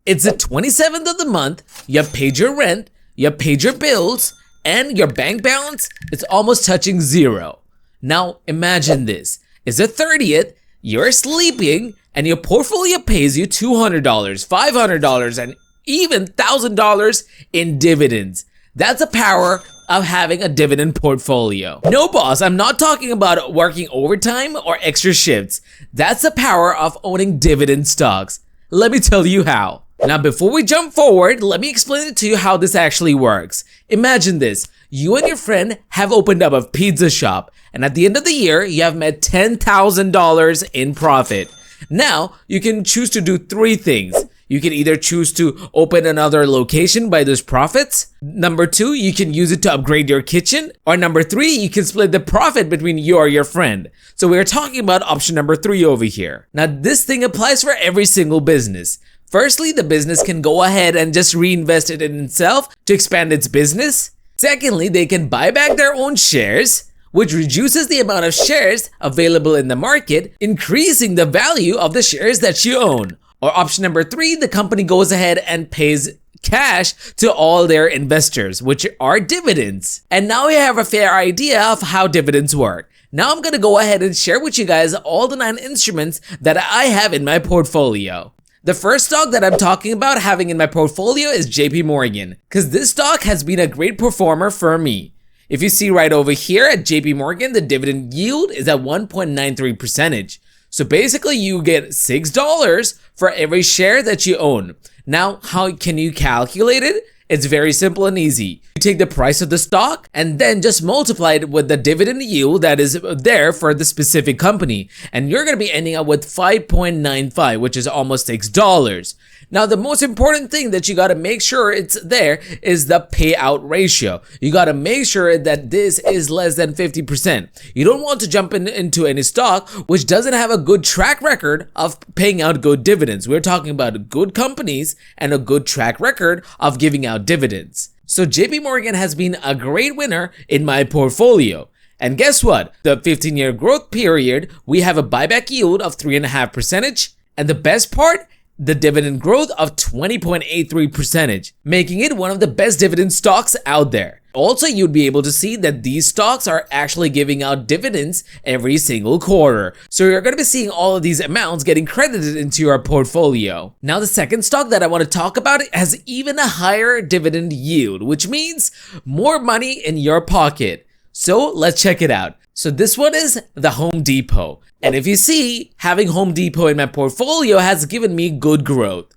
It's the 27th of the month, you have paid your rent, you have paid your bills, and your bank balance is almost touching zero. Now imagine this, it's the 30th, you're sleeping, and your portfolio pays you $200, $500, and even $1,000 in dividends. That's the power of having a dividend portfolio. No boss, I'm not talking about working overtime or extra shifts. That's the power of owning dividend stocks. Let me tell you how. Now before we jump forward, let me explain it to you how this actually works. Imagine this, you and your friend have opened up a pizza shop, and at the end of the year, you have made $10,000 in profit. Now, you can choose to do three things. You can either choose to open another location by those profits. Number two, you can use it to upgrade your kitchen. Or number three, you can split the profit between you or your friend. So we're talking about option number 3 over here. Now this thing applies for every single business. Firstly, the business can go ahead and just reinvest it in itself to expand its business. Secondly, they can buy back their own shares, which reduces the amount of shares available in the market, increasing the value of the shares that you own. Or option number 3, the company goes ahead and pays cash to all their investors, which are dividends. And now we have a fair idea of how dividends work. Now I'm going to go ahead and share with you guys all the 9 instruments that I have in my portfolio. The first stock that I'm talking about having in my portfolio is JP Morgan, because this stock has been a great performer for me. If you see right over here at JP Morgan, the dividend yield is at 1.93%. So basically you get $6 for every share that you own. Now, how can you calculate it? It's very simple and easy. You take the price of the stock and then just multiply it with the dividend yield that is there for the specific company. And you're going to be ending up with 5.95, which is almost $6. Now, the most important thing that you got to make sure it's there is the payout ratio. You got to make sure that this is less than 50%. You don't want to jump into any stock which doesn't have a good track record of paying out good dividends. We're talking about good companies and a good track record of giving out dividends. So JP Morgan has been a great winner in my portfolio. And guess what? The 15-year growth period, we have a buyback yield of 3.5%. And the best part, the dividend growth of 20.83%, making it one of the best dividend stocks out there. Also, you'd be able to see that these stocks are actually giving out dividends every single quarter. So you're going to be seeing all of these amounts getting credited into your portfolio. Now, the second stock that I want to talk about has even a higher dividend yield, which means more money in your pocket. So let's check it out. So this one is the Home Depot. And if you see, having Home Depot in my portfolio has given me good growth.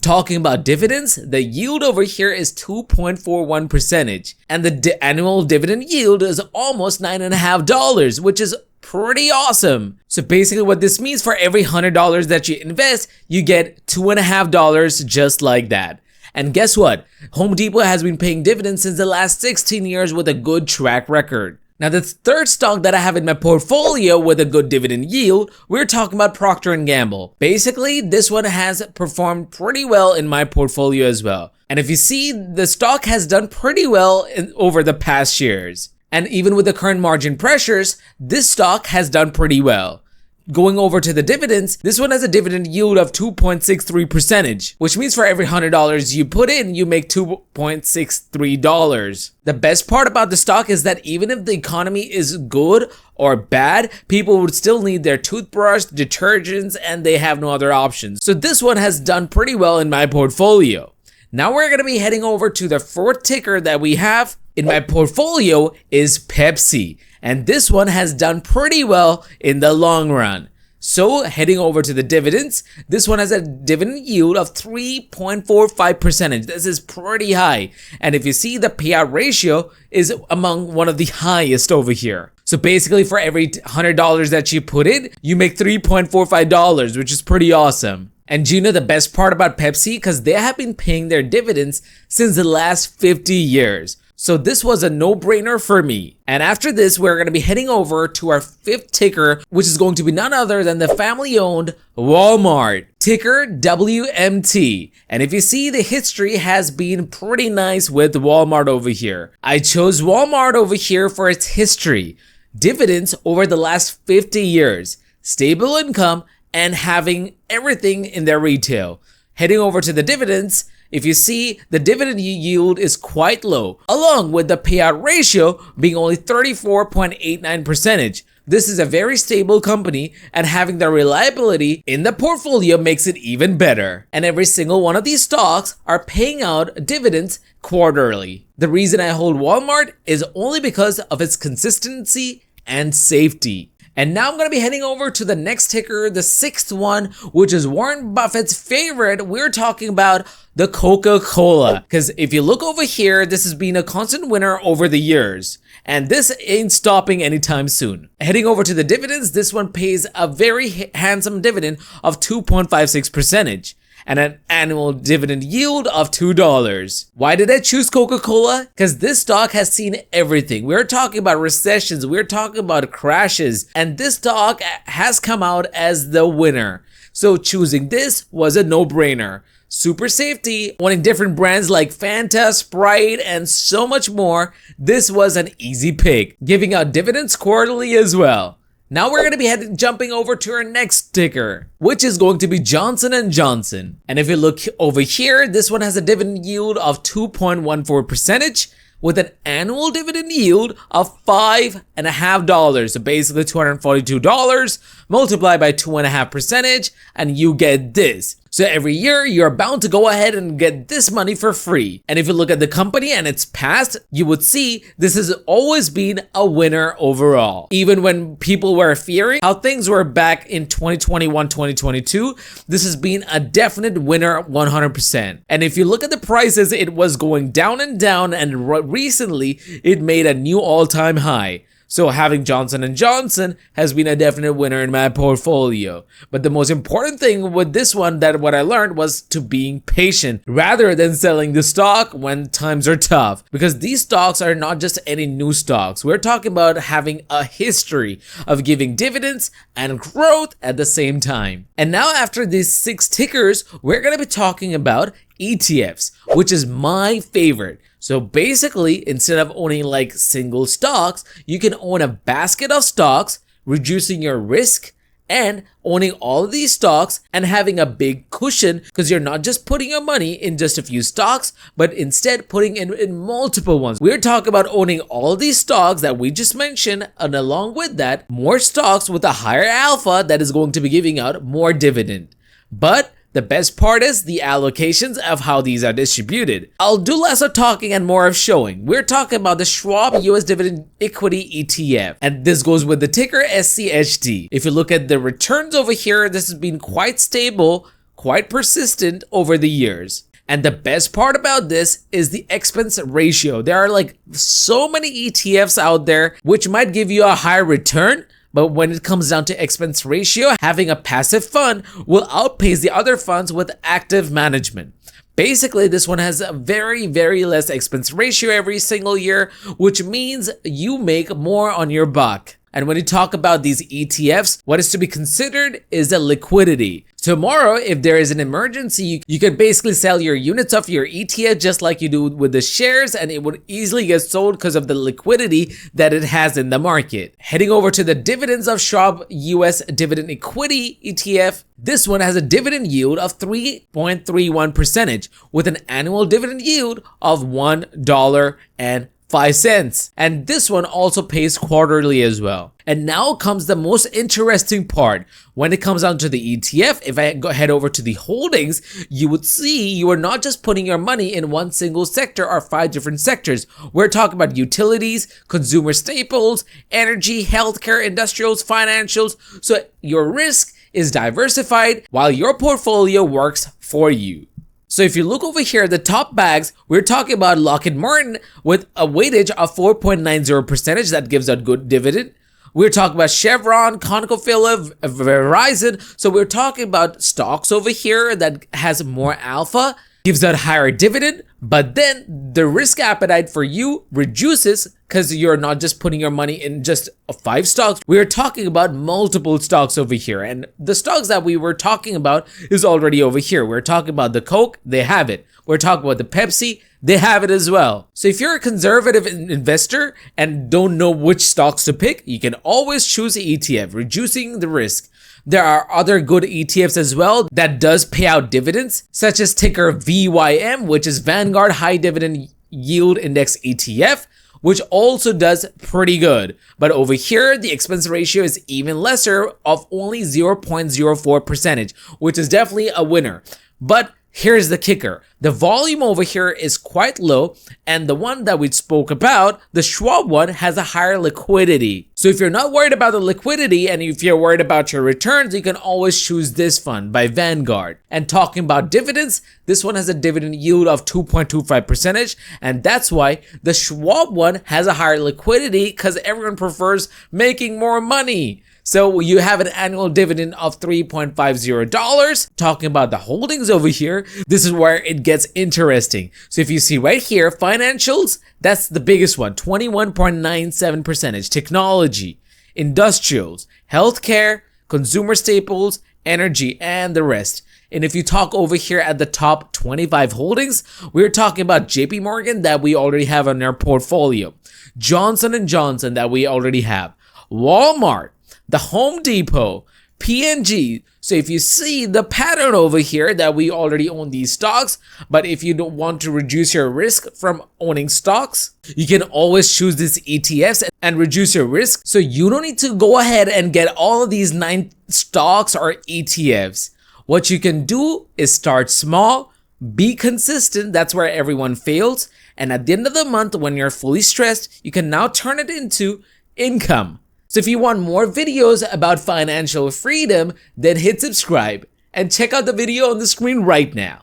Talking about dividends, the yield over here is 2.41%, and the annual dividend yield is almost $9.50, which is pretty awesome. So basically what this means, for every $100 that you invest, you get $2.50 just like that. And guess what? Home Depot has been paying dividends since the last 16 years with a good track record. Now, the third stock that I have in my portfolio with a good dividend yield, we're talking about Procter & Gamble. Basically, this one has performed pretty well in my portfolio as well. And if you see, the stock has done pretty well over the past years. And even with the current margin pressures, this stock has done pretty well. Going over to the dividends, this one has a dividend yield of 2.63%, which means for every $100 you put in, you make $2.63. The best part about the stock is that even if the economy is good or bad, people would still need their toothbrush, detergents, and they have no other options. So this one has done pretty well in my portfolio. Now we're going to be heading over to the fourth ticker that we have in my portfolio is Pepsi. And this one has done pretty well in the long run. So heading over to the dividends, this one has a dividend yield of 3.45%. This is pretty high. And if you see, the payout ratio is among one of the highest over here. So basically for every $100 that you put in, you make $3.45, which is pretty awesome. And do you know the best part about Pepsi? Because they have been paying their dividends since the last 50 years. So this was a no-brainer for me. And after this, we're going to be heading over to our fifth ticker, which is going to be none other than the family-owned Walmart. Ticker WMT. And if you see, the history has been pretty nice with Walmart over here. I chose Walmart over here for its history. Dividends over the last 50 years. Stable income and having everything in their retail. Heading over to the dividends, if you see, the dividend yield is quite low, along with the payout ratio being only 34.89%. This is a very stable company, and having the reliability in the portfolio makes it even better. And every single one of these stocks are paying out dividends quarterly. The reason I hold Walmart is only because of its consistency and safety. And now I'm going to be heading over to the next ticker, the sixth one, which is Warren Buffett's favorite. We're talking about the Coca-Cola. Because if you look over here, this has been a constant winner over the years. And this ain't stopping anytime soon. Heading over to the dividends, this one pays a very handsome dividend of 2.56%. And an annual dividend yield of $2. Why did I choose Coca-Cola? Because this stock has seen everything. We're talking about recessions, we're talking about crashes, and this stock has come out as the winner. So choosing this was a no-brainer. Super safety, wanting different brands like Fanta, Sprite, and so much more, this was an easy pick, giving out dividends quarterly as well. Now we're going to be jumping over to our next ticker, which is going to be Johnson & Johnson. And if you look over here, this one has a dividend yield of 2.14% with an annual dividend yield of $5.50. So basically $242 multiplied by 2.5%, and you get this. So every year, you're bound to go ahead and get this money for free. And if you look at the company and its past, you would see this has always been a winner overall. Even when people were fearing how things were back in 2021, 2022, this has been a definite winner 100%. And if you look at the prices, it was going down, and recently, it made a new all-time high. So having Johnson & Johnson has been a definite winner in my portfolio. But the most important thing with this one that what I learned was to being patient rather than selling the stock when times are tough. Because these stocks are not just any new stocks. We're talking about having a history of giving dividends and growth at the same time. And now after these 6 tickers, we're going to be talking about ETFs, which is my favorite. So basically, instead of owning like single stocks, you can own a basket of stocks, reducing your risk and owning all of these stocks and having a big cushion because you're not just putting your money in just a few stocks, but instead putting in multiple ones. We're talking about owning all of these stocks that we just mentioned, and along with that, more stocks with a higher alpha that is going to be giving out more dividend. But the best part is the allocations of how these are distributed. I'll do less of talking and more of showing. We're talking about the Schwab US Dividend Equity ETF, and this goes with the ticker SCHD. If you look at the returns over here, this has been quite stable, quite persistent over the years. And the best part about this is the expense ratio. There are like so many ETFs out there which might give you a higher return, but when it comes down to expense ratio, having a passive fund will outpace the other funds with active management. Basically, this one has a very, very less expense ratio every single year, which means you make more on your buck. And when you talk about these ETFs, what is to be considered is the liquidity. Tomorrow, if there is an emergency, you can basically sell your units of your ETF just like you do with the shares, and it would easily get sold because of the liquidity that it has in the market. Heading over to the dividends of Schwab US Dividend Equity ETF, this one has a dividend yield of 3.31% with an annual dividend yield of $1.05. And this one also pays quarterly as well. And now comes the most interesting part. When it comes down to the ETF, if I head over to the holdings, you would see you are not just putting your money in one single sector or 5 different sectors. We're talking about utilities, consumer staples, energy, healthcare, industrials, financials. So your risk is diversified while your portfolio works for you. So if you look over here, the top bags, we're talking about Lockheed Martin with a weightage of 4.90% that gives out good dividend. We're talking about Chevron, ConocoPhillips, Verizon. So we're talking about stocks over here that has more alpha, gives out higher dividend, but then the risk appetite for you reduces because you're not just putting your money in just 5 stocks. We're talking about multiple stocks over here, and the stocks that we were talking about is already over here. We're talking about the Coke, they have it. We're talking about the Pepsi, they have it as well. So if you're a conservative investor and don't know which stocks to pick, you can always choose the ETF, reducing the risk. There are other good ETFs as well that does pay out dividends, such as ticker VYM, which is Vanguard High Dividend Yield Index ETF, which also does pretty good. But over here, the expense ratio is even lesser of only 0.04%, which is definitely a winner. But here's the kicker. The volume over here is quite low, and the one that we spoke about, the Schwab one, has a higher liquidity. So if you're not worried about the liquidity and if you're worried about your returns, you can always choose this fund by Vanguard. And talking about dividends, this one has a dividend yield of 2.25%, and that's why the Schwab one has a higher liquidity because everyone prefers making more money. So you have an annual dividend of $3.50. Talking about the holdings over here, this is where it gets interesting. So if you see right here, financials, that's the biggest one, 21.97%. Technology, industrials, healthcare, consumer staples, energy, and the rest. And if you talk over here at the top 25 holdings, we're talking about JP Morgan that we already have on our portfolio, Johnson & Johnson that we already have, Walmart, the Home Depot, P&G. So if you see the pattern over here that we already own these stocks, but if you don't want to reduce your risk from owning stocks, you can always choose these ETFs and reduce your risk. So you don't need to go ahead and get all of these 9 stocks or ETFs. What you can do is start small, be consistent. That's where everyone fails. And at the end of the month, when you're fully stressed, you can now turn it into income. So if you want more videos about financial freedom, then hit subscribe and check out the video on the screen right now.